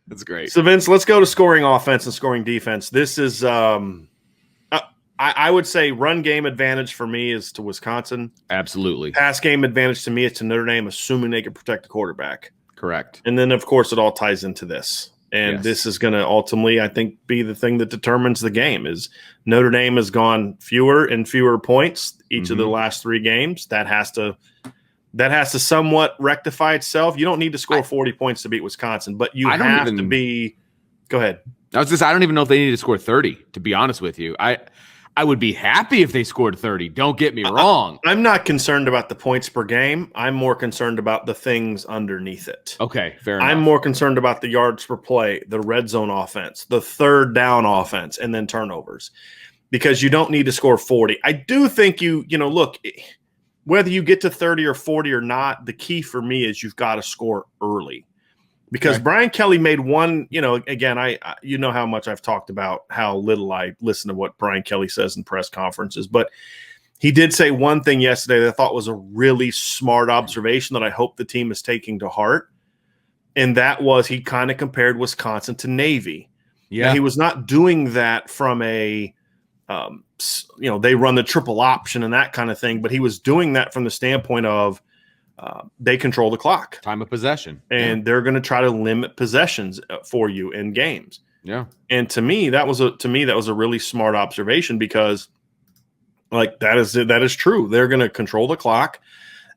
That's great. So, Vince, let's go to scoring offense and scoring defense. This is, I would say, run game advantage for me is to Wisconsin. Absolutely. Pass game advantage to me is to Notre Dame, assuming they can protect the quarterback. Correct. And then, of course, it all ties into this. And this is going to ultimately, I think, be the thing that determines the game. Is Notre Dame has gone fewer and fewer points each of the last 3 games. That has to somewhat rectify itself. You don't need to score 40 points to beat Wisconsin, but you have to be – go ahead. I don't even know if they need to score 30, to be honest with you. I would be happy if they scored 30. Don't get me wrong. I'm not concerned about the points per game. I'm more concerned about the things underneath it. Okay, fair enough. I'm more concerned about the yards per play, the red zone offense, the third down offense, and then turnovers, because you don't need to score 40. I do think look, whether you get to 30 or 40 or not, the key for me is you've got to score early. Because Brian Kelly made one, again, I how much I've talked about how little I listen to what Brian Kelly says in press conferences, but he did say one thing yesterday that I thought was a really smart observation that I hope the team is taking to heart, and that was he kind of compared Wisconsin to Navy. Yeah, now, he was not doing that from a, they run the triple option and that kind of thing, but he was doing that from the standpoint of, they control the clock, time of possession, and they're going to try to limit possessions for you in games. Yeah, and to me that was a really smart observation, because that is true. They're going to control the clock,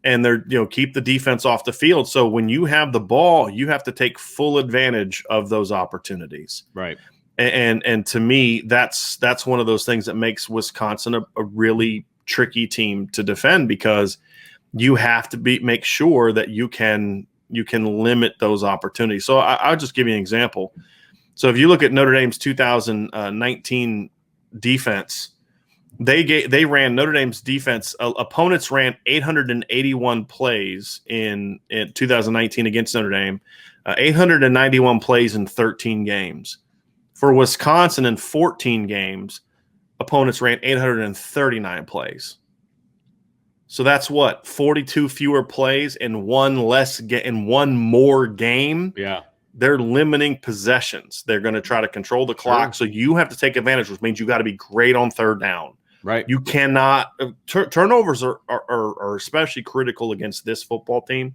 and they're keep the defense off the field. So when you have the ball, you have to take full advantage of those opportunities. Right. And to me, that's one of those things that makes Wisconsin a really tricky team to defend, because you have to make sure that you can limit those opportunities. So I'll just give you an example. So if you look at Notre Dame's 2019 defense, Notre Dame's defense. Opponents ran 881 plays in 2019 against Notre Dame, 891 plays in 13 games. For Wisconsin, in 14 games, opponents ran 839 plays. So that's 42 fewer plays and one more game. Yeah. They're limiting possessions. They're going to try to control the clock. Sure. So you have to take advantage, which means you got to be great on third down. Right. You cannot turnovers are especially critical against this football team.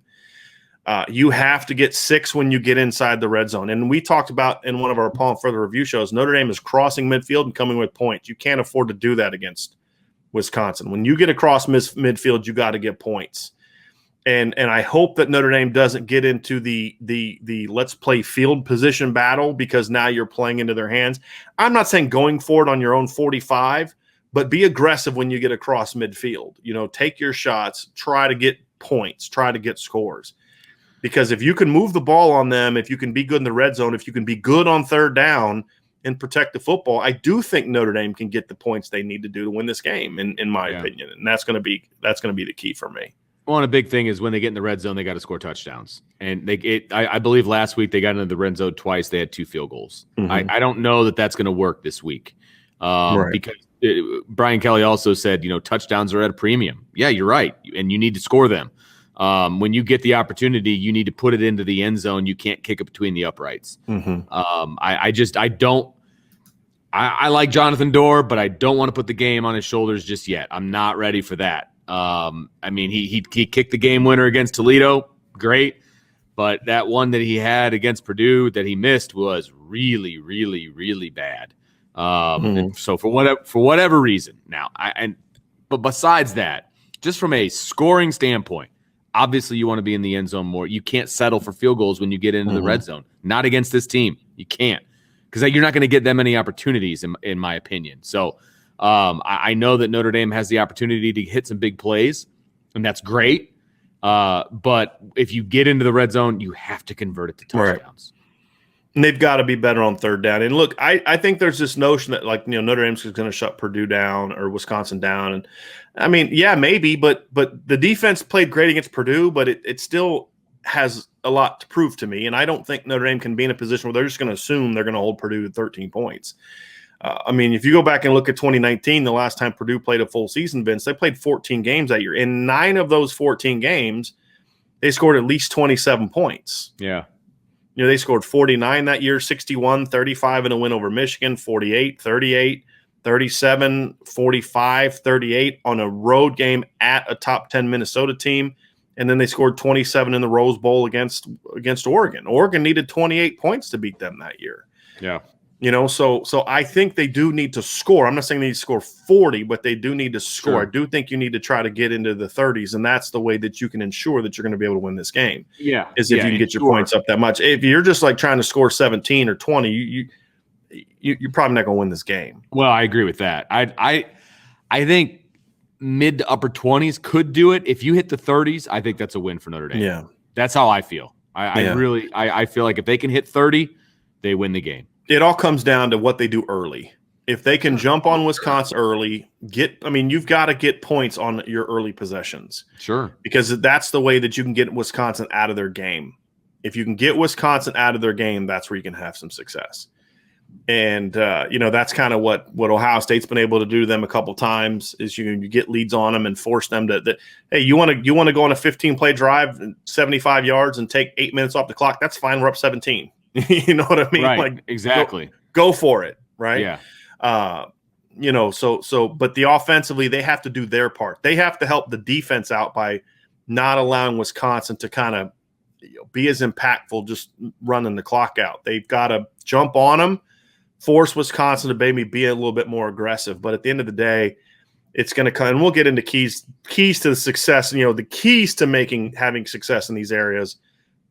You have to get 6 when you get inside the red zone. And we talked about in one of our Palm Further review shows, Notre Dame is crossing midfield and coming with points. You can't afford to do that against Wisconsin. When you get across midfield, you got to get points. And I hope that Notre Dame doesn't get into the let's play field position battle, because now you're playing into their hands. I'm not saying going for it on your own 45, but be aggressive when you get across midfield. Take your shots, try to get points, try to get scores. Because if you can move the ball on them, if you can be good in the red zone, if you can be good on third down and protect the football, I do think Notre Dame can get the points they need to do to win this game, in my opinion. And that's going to be the key for me. Well, and a big thing is when they get in the red zone, they got to score touchdowns. And I believe last week they got into the red zone twice. They had 2 field goals. Mm-hmm. I don't know that that's going to work this week, because Brian Kelly also said, touchdowns are at a premium. Yeah, you're right, and you need to score them. When you get the opportunity, you need to put it into the end zone. You can't kick it between the uprights. Mm-hmm. I like Jonathan Dorr, but I don't want to put the game on his shoulders just yet. I'm not ready for that. He kicked the game winner against Toledo. Great. But that one that he had against Purdue that he missed was really, really, really bad. So for whatever reason now, but besides that, just from a scoring standpoint, obviously you want to be in the end zone more. You can't settle for field goals when you get into the red zone. Not against this team. You can't, because you're not going to get that many opportunities, in my opinion. So I know that Notre Dame has the opportunity to hit some big plays, and that's great. But if you get into the red zone, you have to convert it to touchdowns. Right. And they've got to be better on third down. And look, I think there's this notion that Notre Dame's going to shut Purdue down or Wisconsin down. And I mean, yeah, maybe, but the defense played great against Purdue, but it still has a lot to prove to me. And I don't think Notre Dame can be in a position where they're just going to assume they're going to hold Purdue to 13 points. If you go back and look at 2019, the last time Purdue played a full season, Vince, they played 14 games that year. In 9 of those 14 games, they scored at least 27 points. Yeah. They scored 49 that year, 61, 35 in a win over Michigan, 48, 38, 37, 45, 38 on a road game at a top 10 Minnesota team. And then they scored 27 in the Rose Bowl against Oregon. Oregon needed 28 points to beat them that year. Yeah. So I think they do need to score. I'm not saying they need to score 40, but they do need to score. Sure. I do think you need to try to get into the 30s, and that's the way that you can ensure that you're going to be able to win this game. Yeah. Is if you can get your points up that much. If you're just like trying to score 17 or 20, you're probably not going to win this game. Well, I agree with that. I think mid to upper 20s could do it. If you hit the 30s, I think that's a win for Notre Dame. Yeah. That's how I feel. I feel like if they can hit 30, they win the game. It all comes down to what they do early. If they can jump on Wisconsin early, you've got to get points on your early possessions. Sure. Because that's the way that you can get Wisconsin out of their game. If you can get Wisconsin out of their game, that's where you can have some success. And, that's kind of what Ohio State's been able to do to them a couple times is you get leads on them and force them to hey, you want to go on a 15-play drive, 75 yards and take 8 minutes off the clock? That's fine. We're up 17. You know what I mean? Right. Like exactly. Go for it. Right. Yeah. But the offensively, they have to do their part. They have to help the defense out by not allowing Wisconsin to kind of be as impactful, just running the clock out. They've got to jump on them, force Wisconsin to maybe be a little bit more aggressive. But at the end of the day, it's going to come, and we'll get into keys to the success, the keys to having success in these areas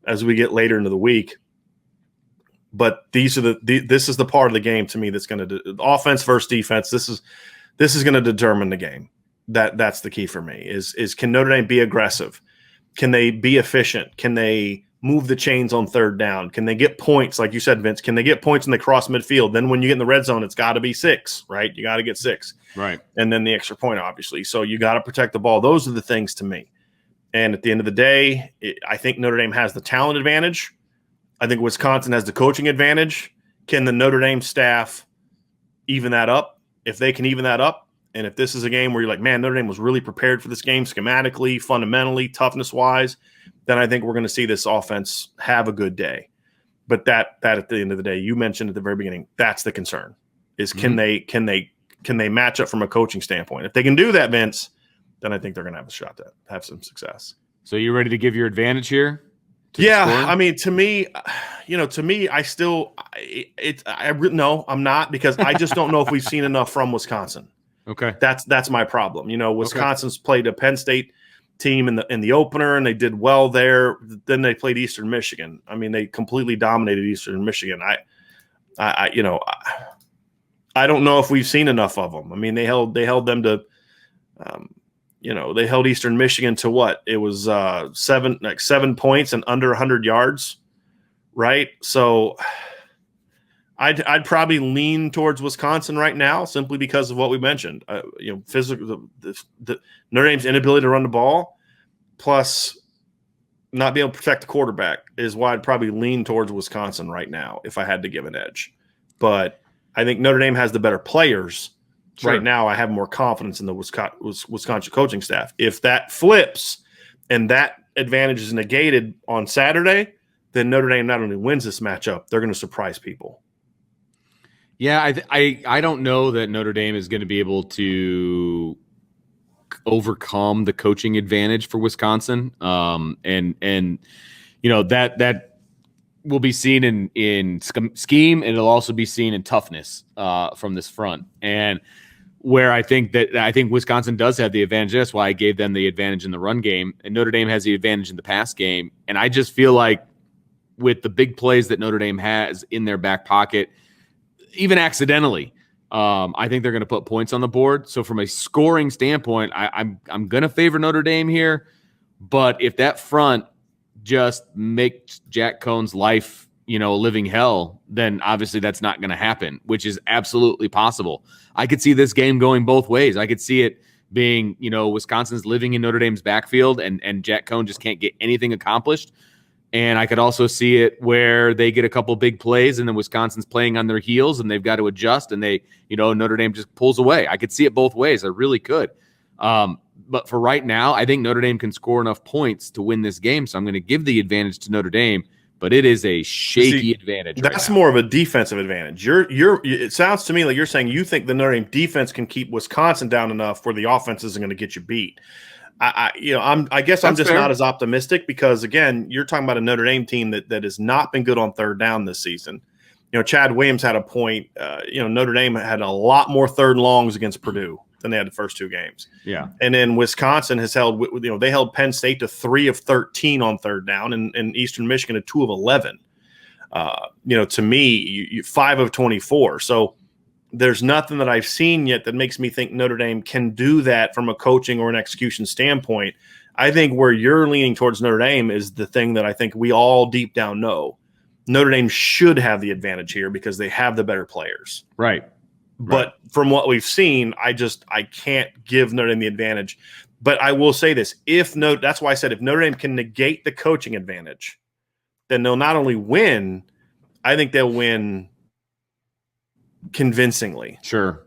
as we get later into the week. But these are this is the part of the game to me that's going to offense versus defense. This is going to determine the game. That's the key for me. Is can Notre Dame be aggressive? Can they be efficient? Can they move the chains on third down? Can they get points, like you said, Vince? Can they get points when they cross midfield? Then when you get in the red zone, it's got to be 6, right? You got to get 6, right? And then the extra point, obviously. So you got to protect the ball. Those are the things to me. And at the end of the day, I think Notre Dame has the talent advantage. I think Wisconsin has the coaching advantage. Can the Notre Dame staff even that up? If they can even that up, and if this is a game where you're like, man, Notre Dame was really prepared for this game schematically, fundamentally, toughness-wise, then I think we're going to see this offense have a good day. But that at the end of the day, you mentioned at the very beginning, that's the concern, is can they match up from a coaching standpoint? If they can do that, Vince, then I think they're going to have a shot to have some success. So you ready to give your advantage here? Yeah, I mean, to me, no, I'm not, because I just don't know if we've seen enough from Wisconsin. Okay, that's my problem. Wisconsin's played a Penn State team in the opener, and they did well there. Then they played Eastern Michigan. I mean, they completely dominated Eastern Michigan. I don't know if we've seen enough of them. I mean, they held them to. They held Eastern Michigan to what? It was 7 points and under 100 yards, right? So I'd probably lean towards Wisconsin right now simply because of what we mentioned. Physical, the Notre Dame's inability to run the ball, plus not being able to protect the quarterback, is why I'd probably lean towards Wisconsin right now if I had to give an edge. But I think Notre Dame has the better players. Sure. Right now, I have more confidence in the Wisconsin coaching staff. If that flips and that advantage is negated on Saturday, then Notre Dame not only wins this matchup, they're going to surprise people. Yeah, I don't know that Notre Dame is going to be able to overcome the coaching advantage for Wisconsin, and that will be seen in scheme, and it'll also be seen in toughness from this front. And where I think Wisconsin does have the advantage. That's why I gave them the advantage in the run game, and Notre Dame has the advantage in the pass game. And I just feel like with the big plays that Notre Dame has in their back pocket, even accidentally, I think they're going to put points on the board. So from a scoring standpoint, I'm going to favor Notre Dame here. But if that front just makes Jack Cohn's life, a living hell, then obviously that's not going to happen, which is absolutely possible. I could see this game going both ways. I could see it being, Wisconsin's living in Notre Dame's backfield and Jack Cohn just can't get anything accomplished. And I could also see it where they get a couple big plays and then Wisconsin's playing on their heels and they've got to adjust and Notre Dame just pulls away. I could see it both ways. I really could. But for right now, I think Notre Dame can score enough points to win this game. So I'm going to give the advantage to Notre Dame, but it is a shaky advantage. That's right now. more of a defensive advantage. It sounds to me like you're saying you think the Notre Dame defense can keep Wisconsin down enough where the offense isn't going to get you beat. I guess I'm just fair. not as optimistic because, again, you're talking about a Notre Dame team that has not been good on third down this season. Chad Williams had a point. Notre Dame had a lot more third and longs against Purdue than they had the first two games. Yeah. And then Wisconsin has held, they held Penn State to 3 of 13 on third down and Eastern Michigan to 2 of 11. To me, 5 of 24. So there's nothing that I've seen yet that makes me think Notre Dame can do that from a coaching or an execution standpoint. I think where you're leaning towards Notre Dame is the thing that I think we all deep down know. Notre Dame should have the advantage here because they have the better players. Right. But from what we've seen, I can't give Notre Dame the advantage. But I will say this. That's why I said if Notre Dame can negate the coaching advantage, then they'll not only win, I think they'll win convincingly. Sure.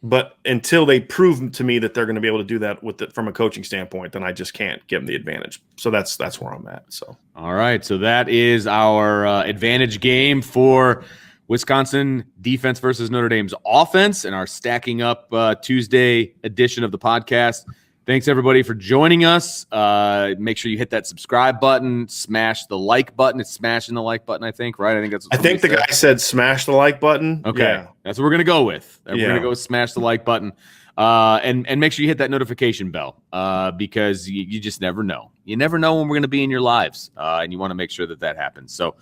But until they prove to me that they're going to be able to do that from a coaching standpoint, then I just can't give them the advantage. So that's where I'm at. So all right. So that is our advantage game for Wisconsin defense versus Notre Dame's offense and our stacking up Tuesday edition of the podcast. Thanks, everybody, for joining us. Make sure you hit that subscribe button, smash the like button. It's smashing the like button, I think, right? I think the guy said smash the like button. Okay. Yeah. That's what we're going to go with. We're going to go with smash the like button. And make sure you hit that notification bell because you just never know. You never know when we're going to be in your lives, and you want to make sure that happens. So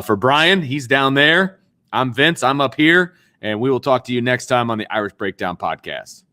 for Bryan, he's down there. I'm Vince. I'm up here, and we will talk to you next time on the Irish Breakdown Podcast.